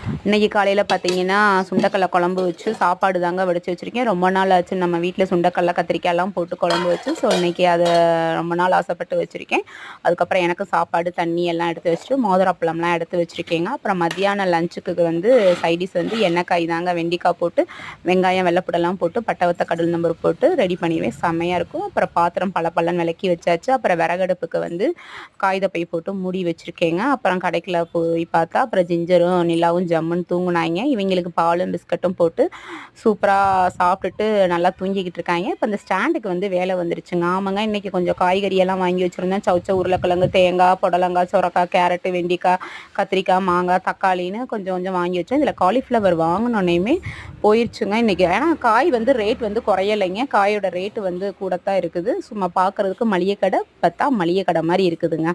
இன்னைக்கு காலையில் பார்த்தீங்கன்னா சுண்டக்கடலை குழம்பு வச்சு சாப்பாடு தாங்க வடித்து வச்சுருக்கேன். ரொம்ப நாள் ஆச்சு நம்ம வீட்டில் சுண்டக்கடலை கத்திரிக்காயெல்லாம் போட்டு குழம்பு வச்சு. ஸோ இன்றைக்கி அதை ரொம்ப நாள் ஆசைப்பட்டு வச்சுருக்கேன். அதுக்கப்புறம் எனக்கு சாப்பாடு தண்ணி எல்லாம் எடுத்து வச்சுட்டு மோதிரப்பழம்லாம் எடுத்து வச்சுருக்கேங்க. அப்புறம் மத்தியான லஞ்சுக்கு வந்து சைடிஸ் வந்து எண்ணெய்க்காய் தாங்க, வெண்டிக்காய் போட்டு வெங்காயம் வெள்ளைப்பூடெல்லாம் போட்டு பட்டை கடல் நம்பர் போட்டு ரெடி பண்ணிடுவேன். செம்மையாக இருக்கும். அப்புறம் பாத்திரம் பழப்பழம் விளக்கி வச்சாச்சு. அப்புறம் விறகடுப்புக்கு வந்து காகிதப்பை போட்டு மூடி வச்சுருக்கேங்க. அப்புறம் கடைக்கில் போய் பார்த்தா அப்புறம் ஜிஞ்சரும் நிலாவும் ஜம்முன்னு தூங்குனாங்க. இவங்களுக்கு பாலும் பிஸ்கட்டும் போட்டு சூப்பராக சாப்பிட்டுட்டு நல்லா தூங்கிக்கிட்டு இருக்காங்க. இப்போ அந்த ஸ்டாண்டுக்கு வந்து வேலை வந்துருச்சுங்க. ஆமாங்க, இன்றைக்கி கொஞ்சம் காய்கறியெல்லாம் வாங்கி வச்சுருந்தேன். சவுச்ச உருளைக்கிழங்கு, தேங்காய், புடலங்காய், சுரக்காய், கேரட்டு, வெண்டிக்காய், கத்திரிக்காய், மாங்காய், தக்காளின்னு கொஞ்சம் கொஞ்சம் வாங்கி வச்சேன். இதில் காலிஃப்ளவர் வாங்கினோன்னே போயிடுச்சுங்க இன்றைக்கி. ஏன்னா காய் வந்து ரேட் வந்து குறையலைங்க. காயோட ரேட்டு வந்து கூடத்தான் இருக்குது. சும்மா பார்க்குறதுக்கு மளிகை கடை பார்த்தா மளிகை கடை மாதிரி இருக்குதுங்க.